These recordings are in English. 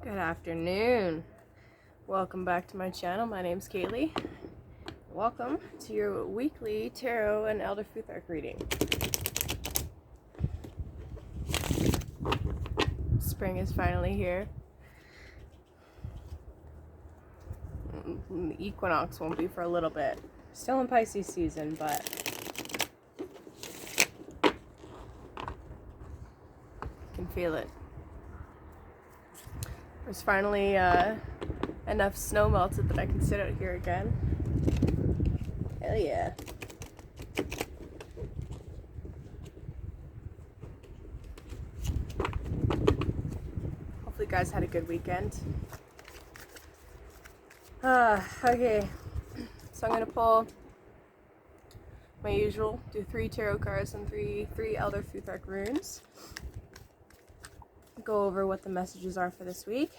Good afternoon. Welcome back to my channel. My name's Kaylee. Welcome to your weekly tarot and Elder Futhark reading. Spring is finally here. The equinox won't be for a little bit. Still in Pisces season, but can feel it. There's finally enough snow melted that I can sit out here again. Hell yeah. Hopefully you guys had a good weekend. Okay. So I'm going to pull my usual, do 3 tarot cards and three Elder Futhark runes. Go over what the messages are for this week,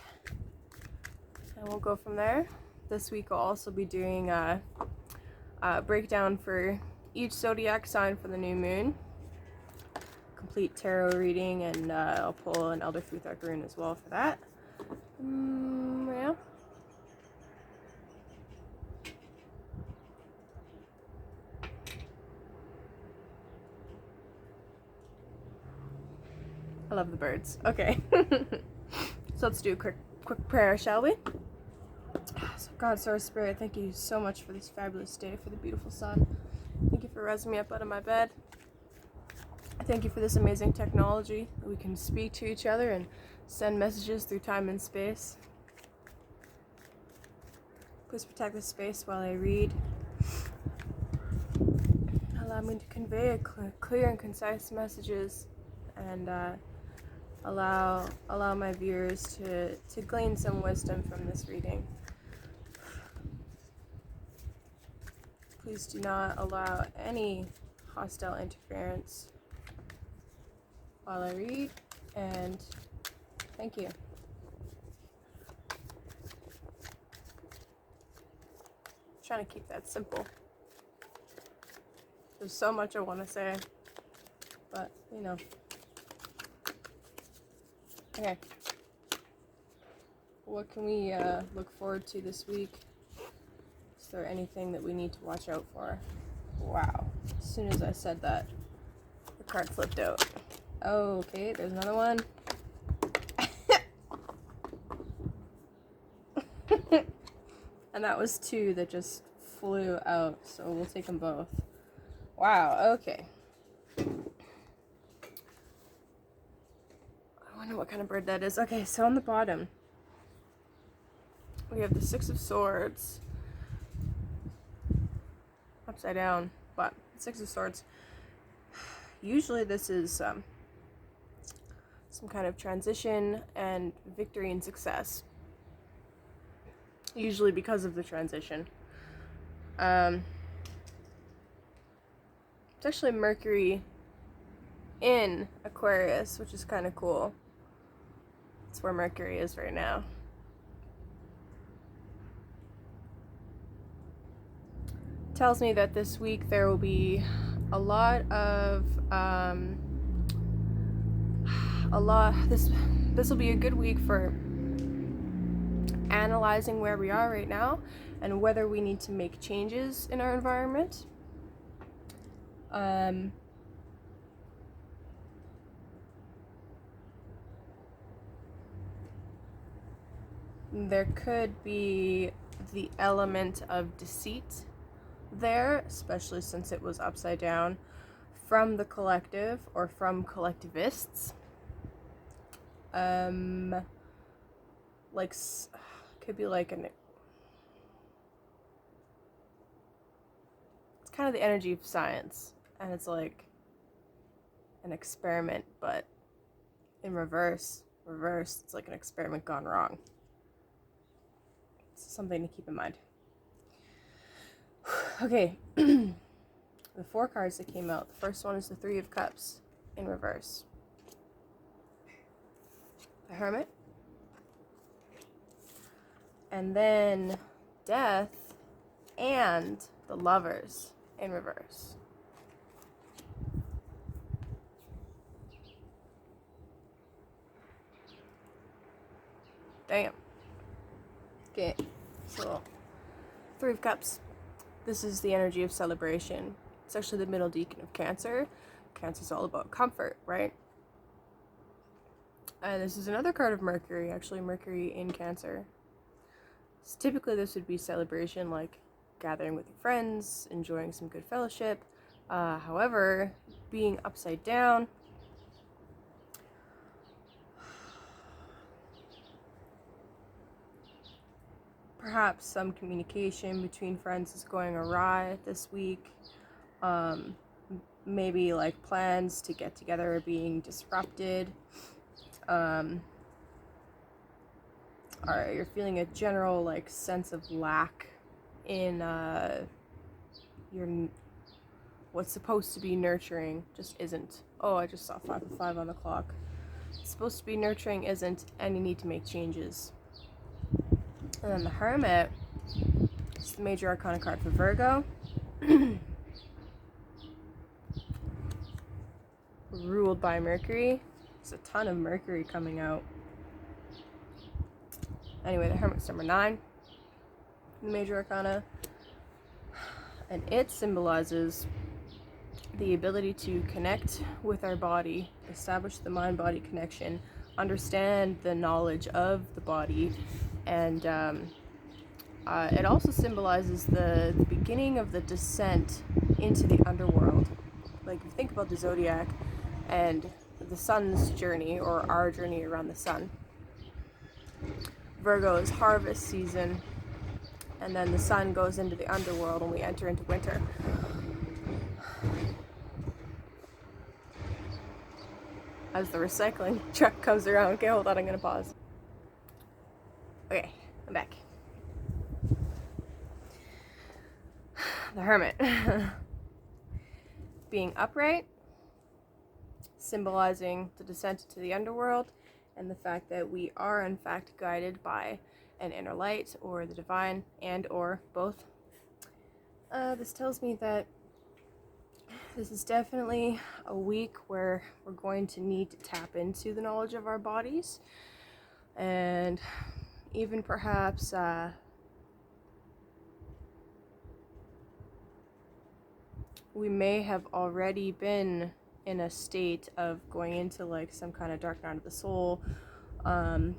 and we'll go from there. This week I'll also be doing a breakdown for each zodiac sign for the new moon, complete tarot reading, and I'll pull an Elder Futhark rune as well for that. Yeah. I love the birds. Okay. So let's do a quick prayer, shall we? So God, Source Spirit, thank you so much for this fabulous day, for the beautiful sun. Thank you for raising me up out of my bed. Thank you for this amazing technology that we can speak to each other and send messages through time and space. Please protect this space while I read. Allow me to convey clear and concise messages, and allow my viewers to glean some wisdom from this reading. Please do not allow any hostile interference while I read, and thank you. I'm trying to keep that simple. There's so much I want to say, but you know. Okay. What can we look forward to this week? Is there anything that we need to watch out for? Wow. As soon as I said that, the card flipped out. Oh, okay, there's another one. And that was 2 that just flew out, so we'll take them both. Wow, okay. I wonder what kind of bird that is. Okay, so on the bottom, we have the 6 of Swords. Upside down, but 6 of Swords. Usually this is some kind of transition and victory and success. Usually because of the transition. It's actually Mercury in Aquarius, which is kind of cool. That's where Mercury is right now. Tells me that this week there will be a lot of this will be a good week for analyzing where we are right now and whether we need to make changes in our environment. There could be the element of deceit there, especially since it was upside down, from the collective or from collectivists. Like, could be like it's kind of the energy of science, and it's like an experiment, but in reverse, it's like an experiment gone wrong. It's something to keep in mind. Okay, the 4 cards that came out. The first one is the 3 of Cups in reverse. The Hermit. And then Death and the Lovers in reverse. Damn. Okay, so 3 of Cups. This is the energy of celebration. It's actually the middle decan of Cancer. Cancer's all about comfort, right? And this is another card of Mercury, actually Mercury in Cancer. So typically this would be celebration, like gathering with your friends, enjoying some good fellowship. However, being upside down, perhaps some communication between friends is going awry this week. Maybe like plans to get together are being disrupted. Or you're feeling a general like sense of lack in your what's supposed to be nurturing just isn't. Oh, I just saw 5 of 5 on the clock. It's supposed to be nurturing isn't, and you need to make changes. And then the Hermit is the major arcana card for Virgo. Ruled by Mercury. There's a ton of Mercury coming out. Anyway, the Hermit's number 9. The major arcana. And it symbolizes the ability to connect with our body, establish the mind-body connection, understand the knowledge of the body, and it also symbolizes the beginning of the descent into the underworld. Like, if you think about the zodiac and the sun's journey, or our journey around the sun, Virgo is harvest season, and then the sun goes into the underworld and we enter into winter. As the recycling truck comes around. Okay, hold on, I'm gonna pause. Okay, I'm back. The Hermit. Being upright, symbolizing the descent into the underworld, and the fact that we are in fact guided by an inner light, or the divine, and or both. This tells me that this is definitely a week where we're going to need to tap into the knowledge of our bodies, and even perhaps we may have already been in a state of going into like some kind of dark night of the soul, or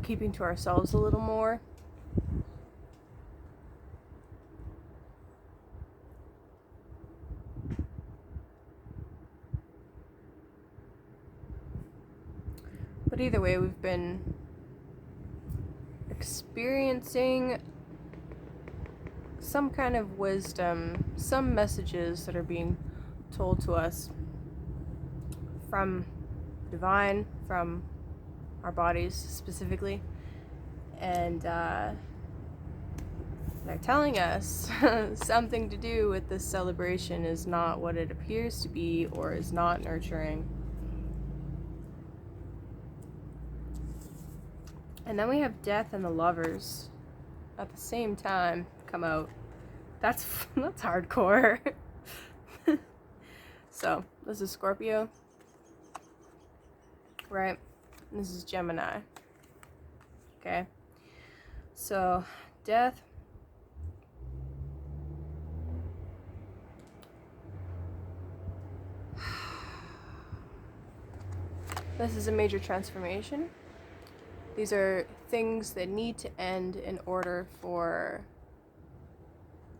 keeping to ourselves a little more. But either way, we've been experiencing some kind of wisdom, some messages that are being told to us from divine, from our bodies specifically, and they're telling us something to do with this celebration is not what it appears to be, or is not nurturing. And then we have Death and the Lovers at the same time come out. That's hardcore. So, this is Scorpio, right? And this is Gemini. Okay. So, Death. This is a major transformation. These are things that need to end in order for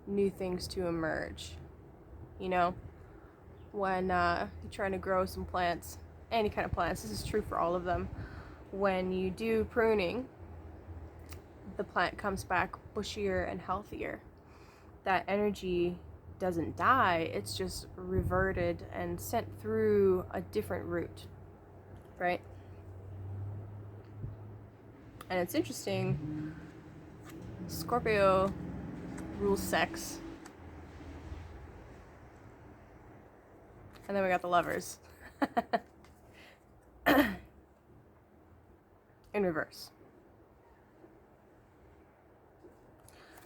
new things to emerge. You know, when you're trying to grow some plants, any kind of plants, this is true for all of them, when you do pruning, the plant comes back bushier and healthier. That energy doesn't die, it's just reverted and sent through a different route, right? And it's interesting, Scorpio rules sex. And then we got the Lovers. In reverse.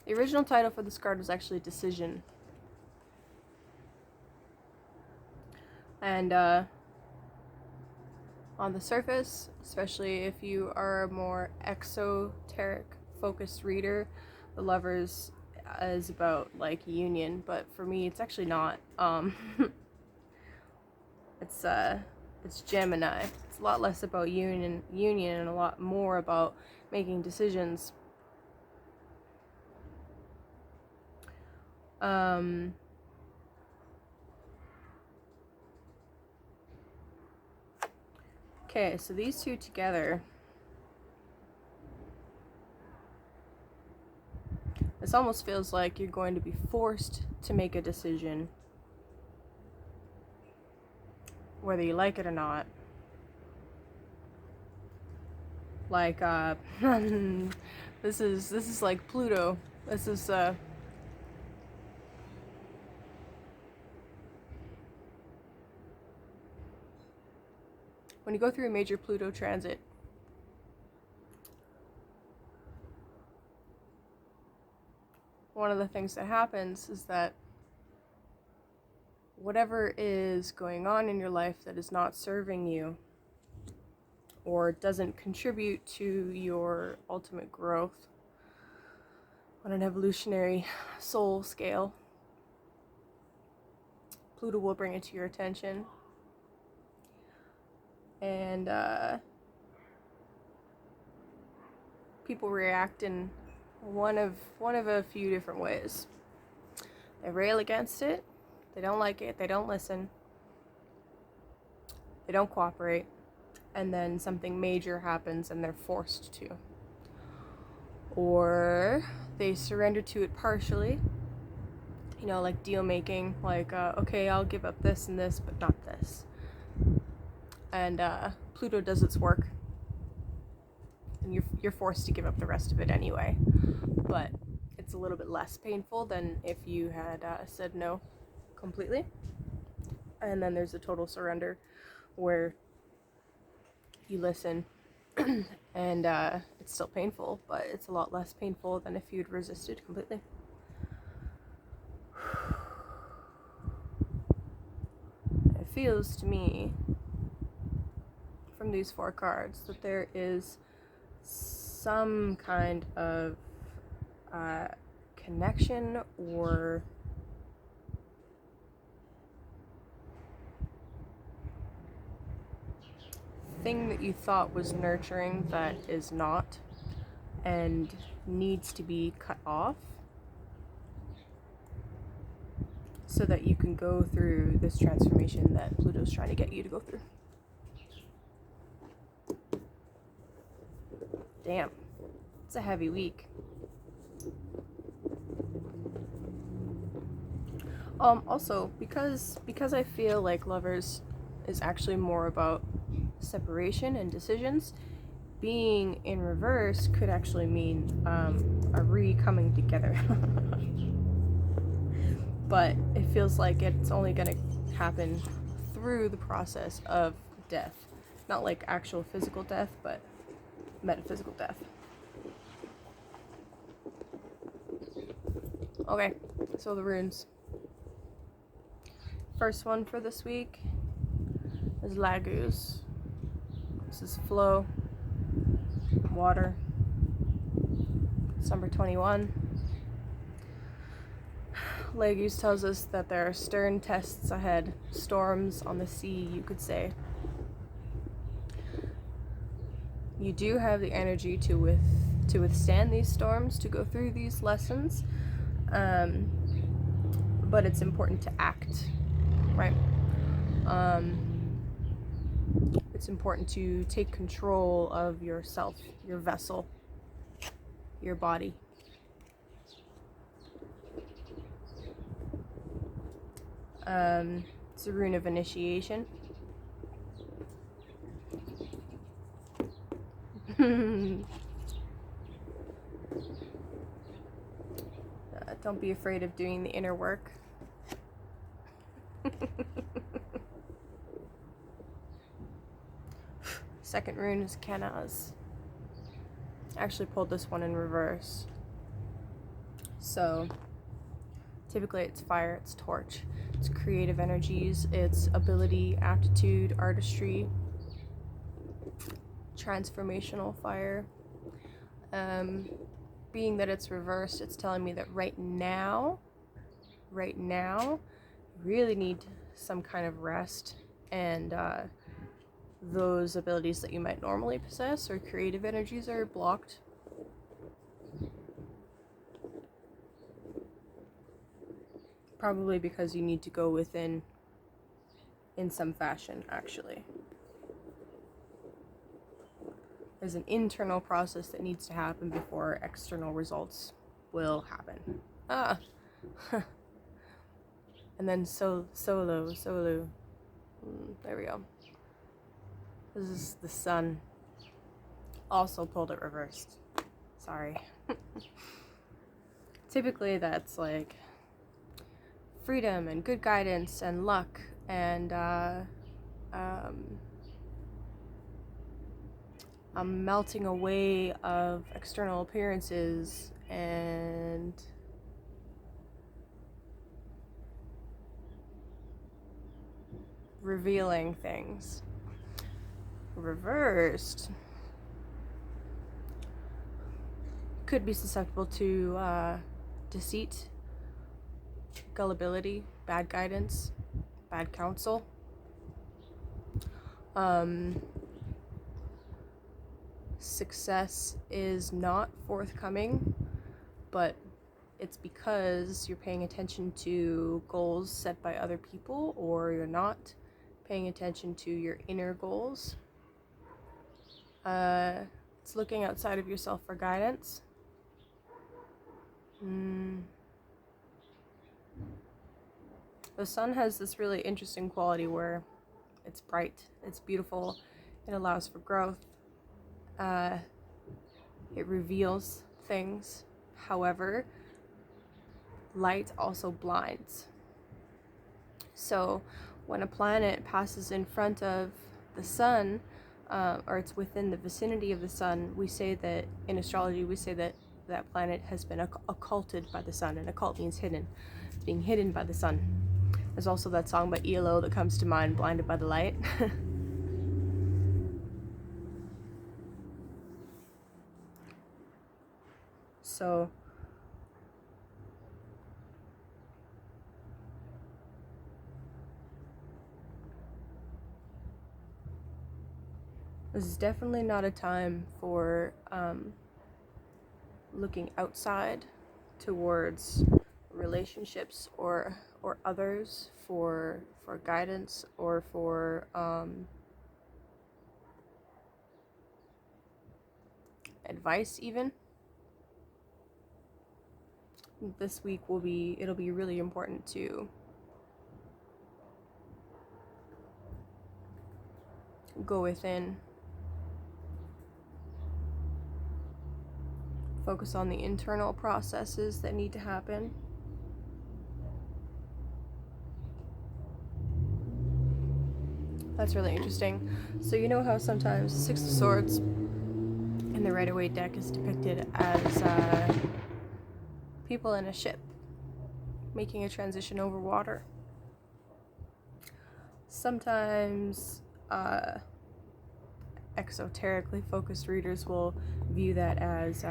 The original title for this card was actually Decision. And on the surface, especially if you are a more exoteric focused reader. The Lovers is about like union, but for me it's actually not. It's Gemini. It's a lot less about union and a lot more about making decisions. Okay, so these two together, this almost feels like you're going to be forced to make a decision, whether you like it or not. Like, this is like Pluto. This is, when you go through a major Pluto transit, one of the things that happens is that whatever is going on in your life that is not serving you or doesn't contribute to your ultimate growth on an evolutionary soul scale, Pluto will bring it to your attention. And people react in one of a few different ways. They rail against it, they don't like it, they don't listen, they don't cooperate, and then something major happens and they're forced to. Or they surrender to it partially, you know, like deal making, like, okay, I'll give up this and this, but not this. And Pluto does its work, and you're forced to give up the rest of it anyway. But it's a little bit less painful than if you had said no completely. And then there's a total surrender where you listen, and it's still painful, but it's a lot less painful than if you'd resisted completely. It feels to me from these 4 cards that there is some kind of connection or thing that you thought was nurturing that is not and needs to be cut off so that you can go through this transformation that Pluto's trying to get you to go through. Damn, it's a heavy week. Also, because I feel like Lovers is actually more about separation and decisions, being in reverse could actually mean a re-coming together. But it feels like it's only going to happen through the process of death. Not like actual physical death, but metaphysical death. Okay, so the runes. First one for this week is Laguz. This is flow, water. It's number 21. Laguz tells us that there are stern tests ahead, storms on the sea, you could say. You do have the energy to withstand these storms, to go through these lessons, but it's important to act, right? It's important to take control of yourself, your vessel, your body. It's a rune of initiation. Don't be afraid of doing the inner work. Second rune is Kanaz. I actually pulled this one in reverse. So typically it's fire, it's torch, it's creative energies, it's ability, aptitude, artistry. transformational fire. Being that it's reversed, it's telling me that right now, you really need some kind of rest, and those abilities that you might normally possess or creative energies are blocked. Probably because you need to go within in some fashion, actually. There's an internal process that needs to happen before external results will happen. And then solo. There we go. This is the sun. Also pulled it reversed. Sorry. Typically that's like freedom and good guidance and luck and a melting away of external appearances and revealing things. Reversed could be susceptible to deceit, gullibility, bad guidance, bad counsel. Success is not forthcoming, but it's because you're paying attention to goals set by other people, or you're not paying attention to your inner goals. It's looking outside of yourself for guidance. The sun has this really interesting quality where it's bright, it's beautiful, it allows for growth. It reveals things. However, light also blinds. So when a planet passes in front of the sun, or it's within the vicinity of the sun, we say that, in astrology, we say that that planet has been occulted by the sun, and occult means hidden. It's being hidden by the sun. There's also that song by ELO that comes to mind, Blinded by the Light. So this is definitely not a time for looking outside towards relationships or others for guidance or for advice even. This week it'll be really important to go within, focus on the internal processes that need to happen. That's really interesting. So you know how sometimes Six of Swords in the Rider-Waite deck is depicted as people in a ship making a transition over water. Sometimes exoterically focused readers will view that as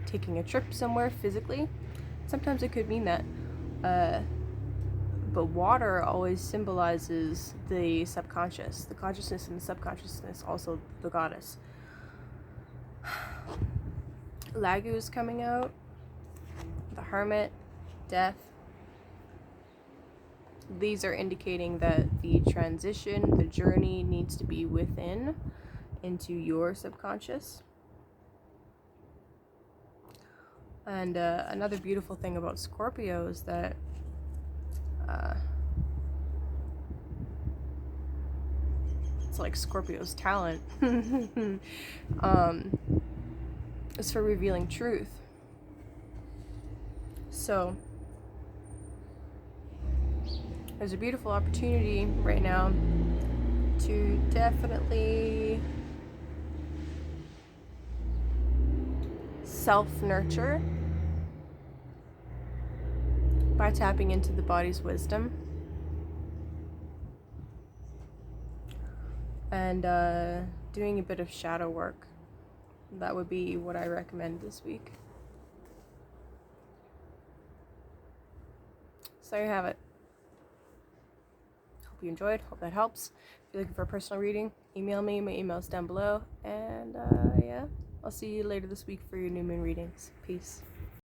taking a trip somewhere physically. Sometimes it could mean that. But water always symbolizes the subconscious, the consciousness and the subconsciousness, also the goddess. Lagu's coming out, the Hermit, Death. These are indicating that the transition, the journey needs to be within, into your subconscious. And another beautiful thing about Scorpio is that it's like Scorpio's talent. It's for revealing truth. So there's a beautiful opportunity right now to definitely self-nurture by tapping into the body's wisdom. and doing a bit of shadow work. That would be what I recommend this week. So there you have it. Hope you enjoyed. Hope that helps. If you're looking for a personal reading, email me. My email's down below. And yeah, I'll see you later this week for your new moon readings. Peace.